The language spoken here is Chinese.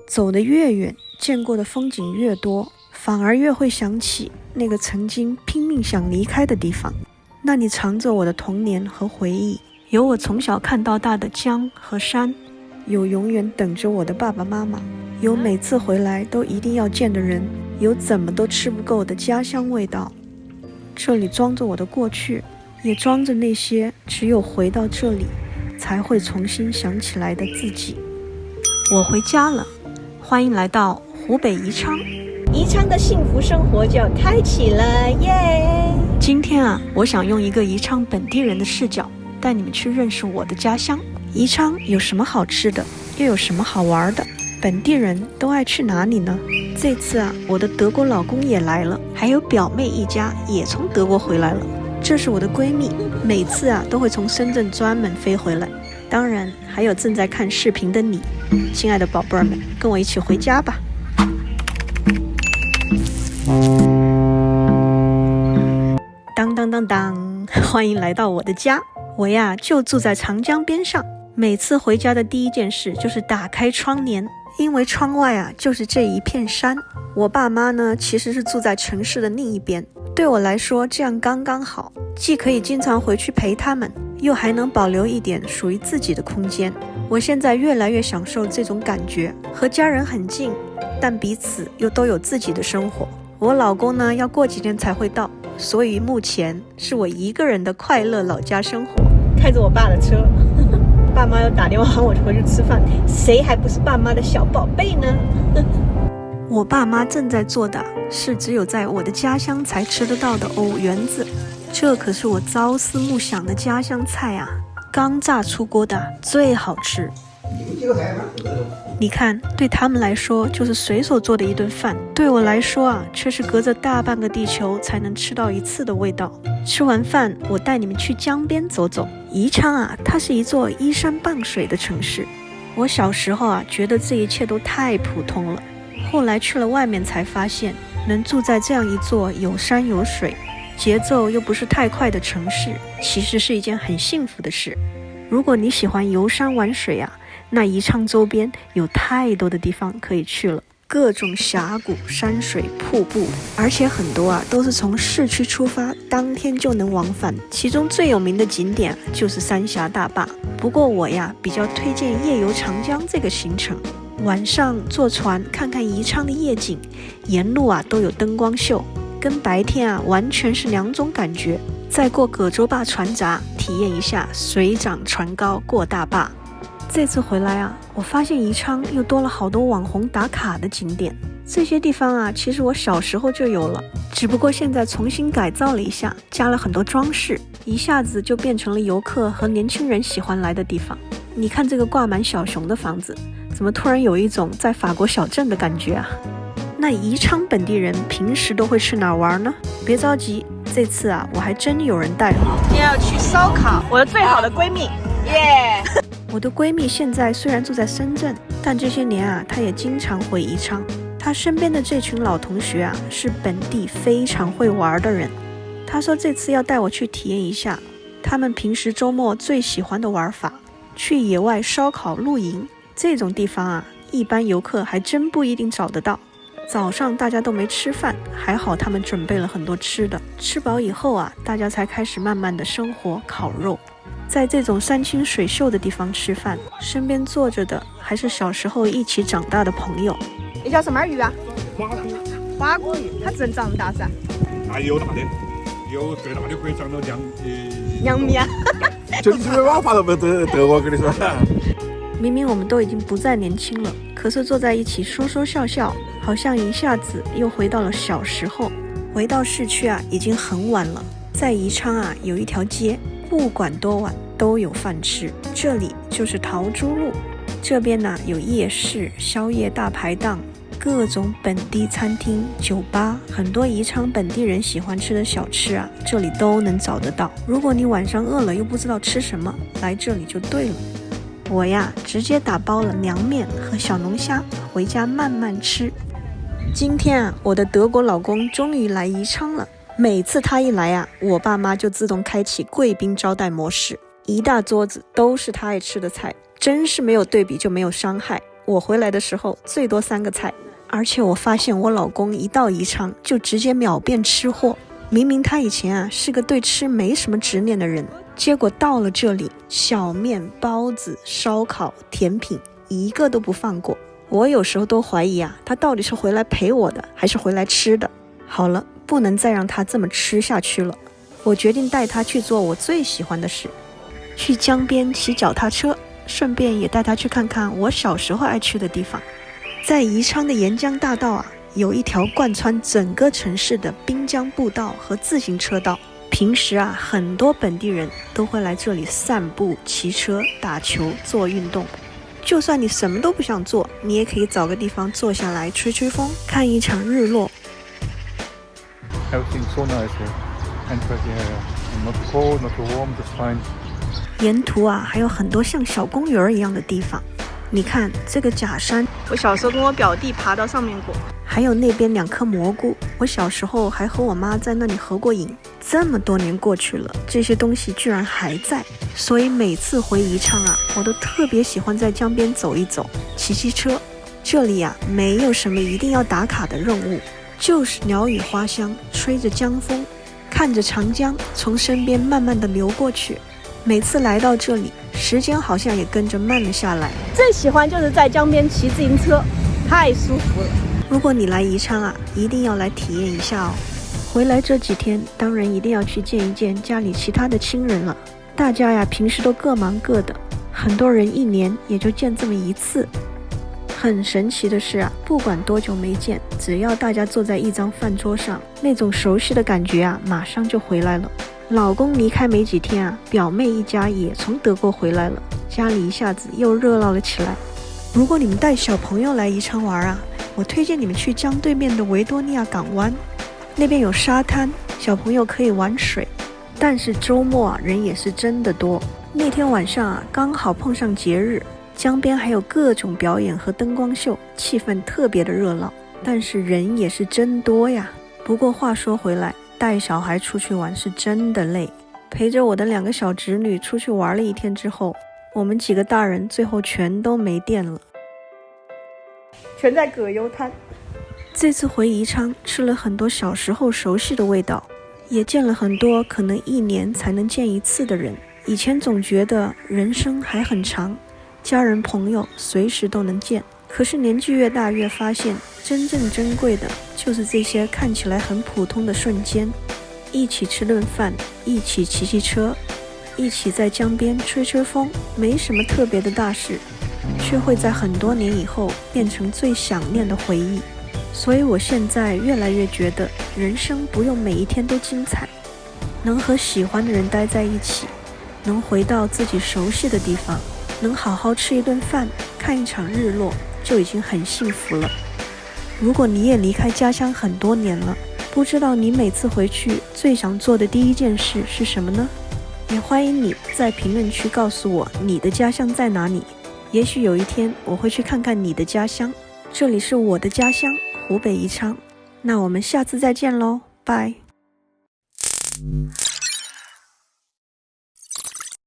走得越遠，見過的風景越多，反而越會想起那個曾經拼命想離開的地方。那裡藏着我的童年和回憶，有我從小看到大的江和山，有永遠等着我的爸爸媽媽，有每次回來都一定要見的人，有怎麼都吃不夠的家鄉味道。這裡裝着我的過去，也裝着那些只有回到這裡才會重新想起來的自己。我回家了，歡迎來到湖北宜昌。宜昌的幸福生活就要開啟了耶！今天我想用一個宜昌本地人的視角，帶你們去認識我的家鄉。宜昌有什麼好吃的，又有什麼好玩的？本地人都愛去哪裡呢？這次我的德國老公也來了，還有表妹一家也從德國回來了。這是我的閨蜜，每次都會從深圳專門飛回來。當然還有正在看視頻的你，親愛的寶貝兒們，跟我一起回家吧。當當當當，歡迎來到我的家。我就住在長江邊上，每次回家的第一件事就是打開窗簾，因為窗外就是這一片山。我爸媽呢，其實是住在城市的另一邊，對我來說這樣剛剛好，既可以經常回去陪他們，又還能保留一點屬於自己的空間。我現在越來越享受這種感覺，和家人很近，但彼此又都有自己的生活。我老公呢，要过幾天才會到，所以目前是我一個人的快樂老家生活。開着我爸的車，爸媽又打電話喊我回去吃飯，誰還不是爸媽的小寶貝呢？我爸媽正在做的是只有在我的家鄉才吃得到的藕圓子，這可是我朝思暮想的家鄉菜剛炸出鍋的最好吃。你看，對他們來說就是隨手做的一頓飯，對我來說卻是隔着大半個地球才能吃到一次的味道。吃完飯，我帶你們去江邊走走。宜昌它是一座依山傍水的城市。我小時候覺得這一切都太普通了，後來去了外面才發現，能住在這樣一座有山有水，節奏又不是太快的城市，其實是一件很幸福的事。如果你喜歡遊山玩水那宜昌周邊有太多的地方可以去了，各種峽谷、山水、瀑布，而且很多都是從市區出發，當天就能往返。其中最有名的景點就是三峽大壩。不過我比較推薦夜遊長江這個行程，晚上坐船看看宜昌的夜景，沿路都有燈光秀，跟白天完全是兩種感覺。再過葛洲壩船閘，體驗一下水漲船高過大壩。這次回來我發現宜昌又多了好多網紅打卡的景點。這些地方其實我小時候就有了，只不過現在重新改造了一下，加了很多裝飾，一下子就变成了遊客和年輕人喜歡來的地方。你看這個掛滿小熊的房子，怎麼突然有一種在法國小鎮的感覺那宜昌本地人平時都會去哪兒玩呢？別着急，這次我還真有人帶我。今天要去燒烤，我的最好的閨蜜耶我的閨蜜現在雖然住在深圳，但這些年她也經常回宜昌。她身邊的這群老同學是本地非常會玩的人。她說這次要帶我去體驗一下他們平時周末最喜歡的玩法，去野外燒烤露營。這種地方一般遊客還真不一定找得到。早上大家都沒吃飯，還好他們準備了很多吃的。吃飽以後大家才開始慢慢的生火烤肉。在這種山清水秀的地方吃飯，身邊坐着的還是小時候一起長大的朋友。你叫什麼魚花骨。花骨魚，它只能長那麼大噻？有大的，有最大的可以長到2米就是没办法了，德国跟你說。明明我們都已經不再年輕了，可是坐在一起說說笑笑，好像一下子又回到了小時候。回到市區已經很晚了。在宜昌有一條街，不管多晚都有飯吃，這裡就是桃珠路。這邊有夜市、宵夜大排檔，各種本地餐廳、酒吧，很多宜昌本地人喜歡吃的小吃這裡都能找得到。如果你晚上餓了又不知道吃什麼，來這裡就對了。我直接打包了涼麵和小龍蝦回家慢慢吃。今天我的德國老公終於來宜昌了。每次他一來我爸媽就自動開啟貴賓招待模式，一大桌子都是他愛吃的菜，真是沒有對比就沒有傷害。我回來的時候最多3個菜。而且我發現我老公一到宜昌就直接秒變吃貨，明明他以前是個對吃沒什麼執念的人，結果到了這裡，小麵、包子、燒烤、甜品一個都不放過。我有時候都懷疑他到底是回來陪我的還是回來吃的。好了，不能再讓他這麼吃下去了，我決定帶他去做我最喜歡的事，去江邊騎腳踏車，順便也帶他去看看我小時候愛去的地方。在宜昌的沿江大道有一條貫穿整個城市的濱江步道和自行車道。平時很多本地人都會來這裡散步、騎車、打球、做運動。就算你什麼都不想做，你也可以找個地方坐下來吹吹風，看一場日落。沿途還有很多像小公園一樣的地方。你看這個假山，我小時候跟我表弟爬到上面過。還有那邊2顆蘑菇，我小時候還和我媽在那裡合過影。這麼多年過去了，這些東西居然還在，所以每次回宜昌我都特別喜歡在江邊走一走，騎騎車。這裡沒有什麼一定要打卡的任務，就是鳥語花香，吹着江風，看着長江從身邊慢慢的流過去。每次來到這裡，時間好像也跟着慢了下來。最喜歡就是在江邊騎自行車，太舒服了。如果你來宜昌一定要來體驗一下哦。回來這幾天，當然一定要去見一見家裡其他的親人了。大家平時都各忙各的，很多人1年也就見這麼1次。很神奇的是不管多久沒見，只要大家坐在一張飯桌上，那種熟悉的感覺馬上就回來了。老公離開沒幾天表妹一家也從德國回來了，家裡一下子又熱鬧了起來。如果你們帶小朋友來宜昌玩我推薦你們去江對面的維多利亞港灣，那邊有沙灘，小朋友可以玩水。但是周末人也是真的多。那天晚上剛好碰上節日，江邊還有各種表演和燈光秀，氣氛特別的熱鬧。但是人也是真多呀。不過話說回來，帶小孩出去玩是真的累。陪着我的2個小侄女出去玩了1天之後，我們幾個大人最後全都沒電了，全在葛優灘。這次回宜昌吃了很多小時候熟悉的味道，也見了很多可能1年才能見1次的人。以前總覺得人生還很長，家人朋友隨時都能見，可是年紀越大越發現，真正珍貴的就是這些看起來很普通的瞬間。一起吃頓飯，一起騎騎車，一起在江邊吹吹風，沒什麼特別的大事，卻會在很多年以後變成最想念的回憶。所以我現在越來越覺得，人生不用每一天都精彩，能和喜歡的人待在一起，能回到自己熟悉的地方，能好好吃一頓飯，看一場日落，就已經很幸福了。如果你也離開家鄉很多年了，不知道你每次回去最想做的第一件事是什麼呢？也歡迎你在評論區告訴我你的家鄉在哪裡，也許有一天我會去看看你的家鄉。這裡是我的家鄉，湖北宜昌。那我們下次再見嘍，拜。